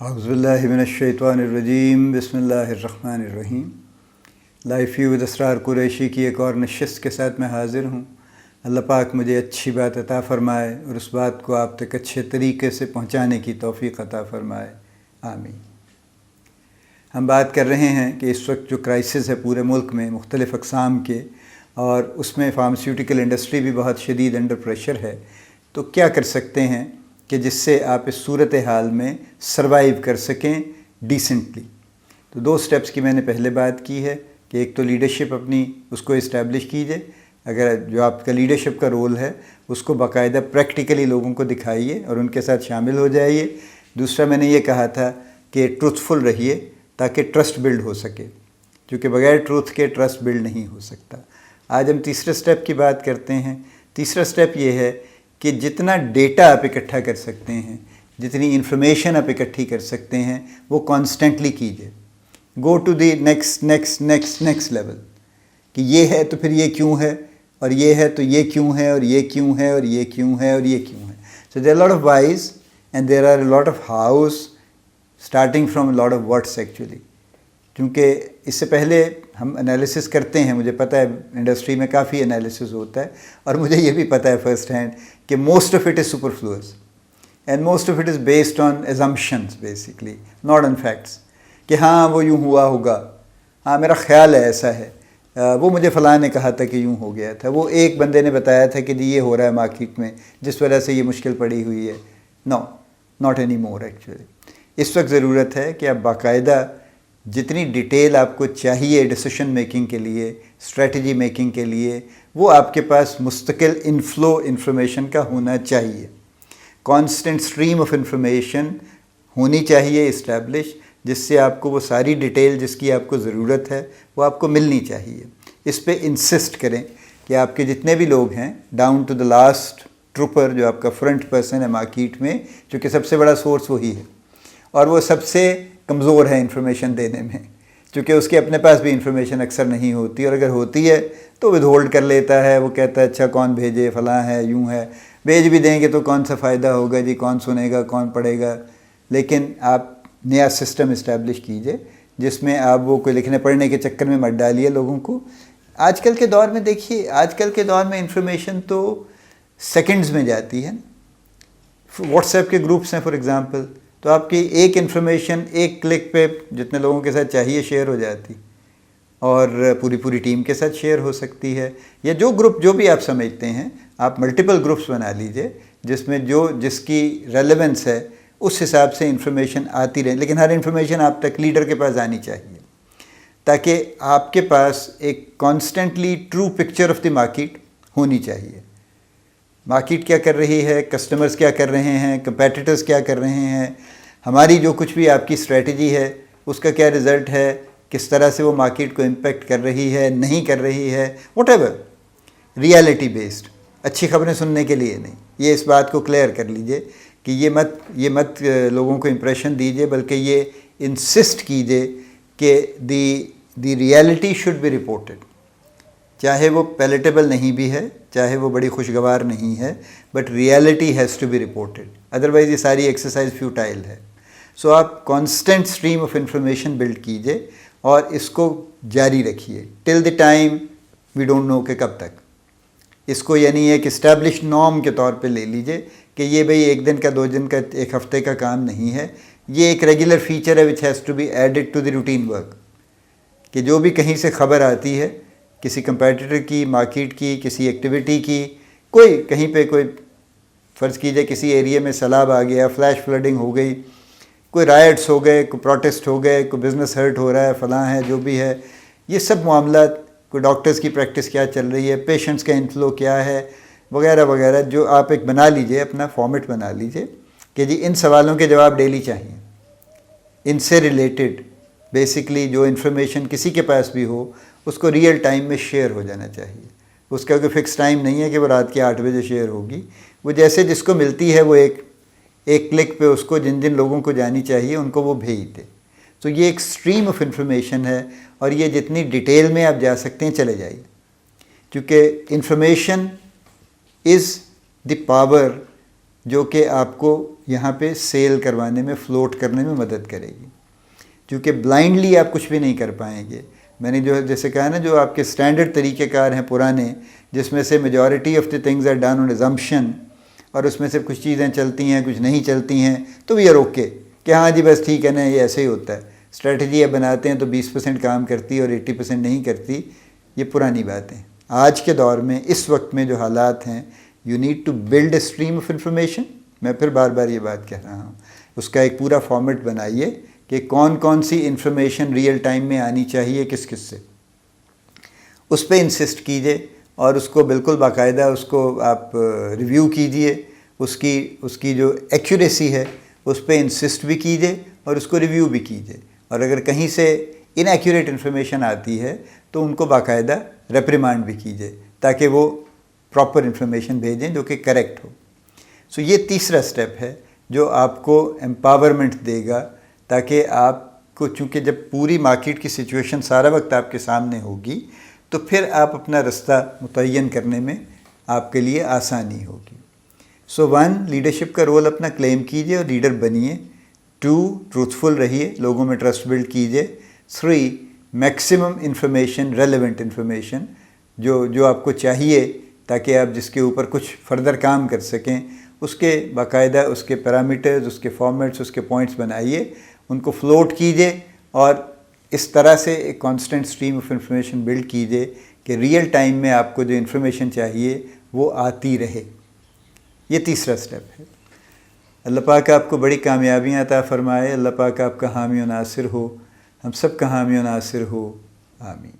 औज़ुबिल्लाहिमिनश्शैतानिर्रजीम बिस्मिल्लाहिर्रहमानिर्रहीम। Life view with Asrar Qureshi की एक और नशिस्त के साथ मैं हाज़िर हूँ। अल्लाह पाक मुझे अच्छी बात अता फ़रमाए और उस बात को आप तक अच्छे तरीके से पहुँचाने की तौफ़ीक़ अता फ़रमाए, आमीन। हम बात कर रहे हैं कि इस वक्त जो क्राइसिस है पूरे मुल्क में मुख्तलिफ़ अक़साम के, और उसमें फ़ार्मास्यूटिकल इंडस्ट्री भी बहुत शदीद अंडर प्रेशर है, तो क्या कर सकते हैं कि जिससे आप इस सूरत हाल में सर्वाइव कर सकें डिसेंटली। तो 2 स्टेप्स की मैंने पहले बात की है कि एक तो लीडरशिप अपनी उसको इस्टेब्लिश कीजिए, अगर जो आपका लीडरशिप का रोल है उसको बाकायदा प्रैक्टिकली लोगों को दिखाइए और उनके साथ शामिल हो जाइए। दूसरा मैंने ये कहा था कि ट्रूथफुल रहिए ताकि ट्रस्ट बिल्ड हो सके, क्योंकि बग़ैर ट्रूथ के ट्रस्ट बिल्ड नहीं हो सकता। आज हम तीसरे स्टेप की बात करते हैं। तीसरा स्टेप ये है कि जितना डेटा आप इकट्ठा कर सकते हैं, जितनी इन्फॉर्मेशन आप इकट्ठी कर सकते हैं, वो कॉन्स्टेंटली कीजिए। Go to the next level कि ये है तो फिर ये क्यों है, और ये है तो ये क्यों है, और ये क्यों है, और ये क्यों है, और ये क्यों है। So there are lot of whys and there are lot of hows starting from lot of whats actually. क्योंकि इससे पहले हम एनालिसिस करते हैं, मुझे पता है इंडस्ट्री में काफ़ी एनालिसिस होता है, और मुझे ये भी पता है फर्स्ट हैंड कि most of it is superfluous and most of it is based on assumptions basically, not on facts. कि हाँ वो यूँ हुआ होगा, हाँ मेरा ख्याल है ऐसा है, वो मुझे फ़लाँ ने कहा था कि यूँ हो गया था, वो एक बंदे ने बताया था कि जी ये हो रहा है मार्केट में जिस वजह से ये मुश्किल पड़ी हुई है। No, not any more actually. इस वक्त ज़रूरत है कि आप बाकायदा जितनी डिटेल आपको चाहिए डिसीशन मेकिंग के लिए, स्ट्रेटजी मेकिंग के लिए, वो आपके पास मुस्तकिल इनफ्लो इन्फॉर्मेशन का होना चाहिए। कांस्टेंट स्ट्रीम ऑफ इन्फॉर्मेशन होनी चाहिए इस्टेब्लिश, जिससे आपको वो सारी डिटेल जिसकी आपको ज़रूरत है वो आपको मिलनी चाहिए। इस पे इंसिस्ट करें कि आपके जितने भी लोग हैं down to the last trooper, जो आपका फ्रंट पर्सन है मार्केट में, क्योंकि सबसे बड़ा सोर्स वही है और वो सबसे कमज़ोर है इंफॉर्मेशन देने में, क्योंकि उसके अपने पास भी इंफॉर्मेशन अक्सर नहीं होती, और अगर होती है तो विदहोल्ड कर लेता है। वो कहता है अच्छा कौन भेजे, फ़लाँ है, यूँ है, भेज भी देंगे तो कौन सा फ़ायदा होगा जी, कौन सुनेगा, कौन पढ़ेगा। लेकिन आप नया सिस्टम इस्टेब्लिश कीजिए जिसमें आप वो कोई लिखने पढ़ने के चक्कर में मत डालिए लोगों को। आजकल के दौर में देखिए, आजकल के दौर में इंफॉर्मेशन तो सेकंड्स में जाती है। व्हाट्सएप के ग्रुप्स हैं फॉर एग्ज़ाम्पल, तो आपकी एक इन्फॉर्मेशन एक क्लिक पे जितने लोगों के साथ चाहिए शेयर हो जाती, और पूरी टीम के साथ शेयर हो सकती है। या जो ग्रुप जो भी आप समझते हैं, आप मल्टीपल ग्रुप्स बना लीजिए जिसमें जो जिसकी रेलेवेंस है उस हिसाब से इन्फॉर्मेशन आती रहे। लेकिन हर इन्फॉर्मेशन आप तक लीडर के पास आनी चाहिए, ताकि आपके पास एक constantly true picture of the market होनी चाहिए। मार्केट क्या कर रही है, कस्टमर्स क्या कर रहे हैं, कंपेटिटर्स क्या कर रहे हैं, हमारी जो कुछ भी आपकी स्ट्रेटजी है उसका क्या रिज़ल्ट है, किस तरह से वो मार्केट को इम्पेक्ट कर रही है, नहीं कर रही है, व्हाटएवर, रियलिटी बेस्ड। अच्छी खबरें सुनने के लिए नहीं। ये इस बात को क्लियर कर लीजिए कि ये मत लोगों को इम्प्रेशन दीजिए, बल्कि ये इंसिस्ट कीजिए कि दी रियलिटी शुड बी रिपोर्टेड, चाहे वो पैलेटेबल नहीं भी है, चाहे वो बड़ी खुशगवार नहीं है, but reality has to be reported, otherwise ये सारी एक्सरसाइज फ्यूटाइल है। सो आप constant stream of information build कीजिए और इसको जारी रखिए till the time we don't know कि कब तक। इसको यानी एक इस्टेब्लिश नॉर्म के तौर पे ले लीजिए कि ये भाई 1 दिन का, 2 दिन का, 1 हफ्ते का काम नहीं है, ये एक रेगुलर फीचर है which has to be added to the routine work. कि जो भी कहीं से खबर आती है, किसी कंपेटिटर की, मार्केट की, किसी एक्टिविटी की, कोई कहीं पे कोई फ़र्ज़ कीजिए किसी एरिया में सैलाब आ गया, फ्लैश फ्लडिंग हो गई, कोई राइट्स हो गए, कोई प्रोटेस्ट हो गए, कोई बिज़नेस हर्ट हो रहा है, फ़लाँ है, जो भी है, ये सब मामला, कोई डॉक्टर्स की प्रैक्टिस क्या चल रही है, पेशेंट्स का इनफ्लो क्या है, वगैरह वगैरह, जो आप एक बना लीजिए, अपना फॉर्मेट बना लीजिए कि जी इन सवालों के जवाब डेली चाहिए। इनसे रिलेटेड बेसिकली जो इन्फॉर्मेशन किसी के पास भी हो उसको रियल टाइम में शेयर हो जाना चाहिए। उसका कोई फ़िक्स टाइम नहीं है कि वो रात के 8 बजे शेयर होगी, वो जैसे जिसको मिलती है वो एक क्लिक पे उसको जिन जिन लोगों को जानी चाहिए उनको वो भेज दे। तो ये एक स्ट्रीम ऑफ इंफॉर्मेशन है, और ये जितनी डिटेल में आप जा सकते हैं चले जाइए, क्योंकि इंफॉर्मेशन इज़ द पावर जो कि आपको यहाँ पे सेल करवाने में, फ्लोट करने में मदद करेगी। क्योंकि ब्लाइंडली आप कुछ भी नहीं कर पाएंगे। मैंने जो जैसे कहा ना, जो आपके स्टैंडर्ड तरीक़ेकार हैं पुराने, जिसमें से majority of the things are done on assumption, और उसमें से कुछ चीज़ें चलती हैं, कुछ नहीं चलती हैं, तो वी आर ओके कि हाँ जी बस ठीक है ना, ये ऐसे ही होता है। स्ट्रेटजी अब बनाते हैं तो 20% काम करती है और 80% नहीं करती, ये पुरानी बात है। आज के दौर में, इस वक्त में जो हालात हैं, you need to build a stream of information. मैं फिर बार बार ये बात कह रहा हूँ, उसका एक पूरा फॉर्मेट बनाइए कि कौन कौन सी इंफॉर्मेशन रियल टाइम में आनी चाहिए, किस किस से, उस पर इंसिस्ट कीजिए और उसको बिल्कुल बाकायदा उसको आप रिव्यू कीजिए। उसकी जो एक्यूरेसी है उस पर इंसिस्ट भी कीजिए और उसको रिव्यू भी कीजिए। और अगर कहीं से इनएक्यूरेट इन्फॉर्मेशन आती है तो उनको बाकायदा रेप्रिमांड भी कीजिए, ताकि वो प्रॉपर इन्फॉर्मेशन भेजें जो कि करेक्ट हो। सो ये तीसरा स्टेप है जो आपको एम्पावरमेंट देगा, ताकि आपको, चूँकि जब पूरी मार्केट की सिचुएशन सारा वक्त आपके सामने होगी तो फिर आप अपना रास्ता मुतय्यन करने में आपके लिए आसानी होगी। सो 1, लीडरशिप का रोल अपना क्लेम कीजिए और लीडर बनिए। 2, ट्रूथफुल रहिए, लोगों में ट्रस्ट बिल्ड कीजिए। 3, मैक्सिमम इन्फॉर्मेशन, रेलेवेंट इन्फॉर्मेशन जो आपको चाहिए ताकि आप जिसके ऊपर कुछ फर्दर काम कर सकें, उसके बाकायदा उसके पैरामीटर्स, उसके फॉर्मेट्स, उसके पॉइंट्स बनाइए, उनको फ्लोट कीजिए और इस तरह से एक constant stream of information build कीजिए कि रियल टाइम में आपको जो इन्फॉर्मेशन चाहिए वो आती रहे। ये तीसरा स्टेप है। अल्लाह पाक आपको बड़ी कामयाबियाँ अता फ़रमाए। अल्लाह पाक आपका हामी और नासिर हो, हम सब का हामी और नासिर हो। आमीन।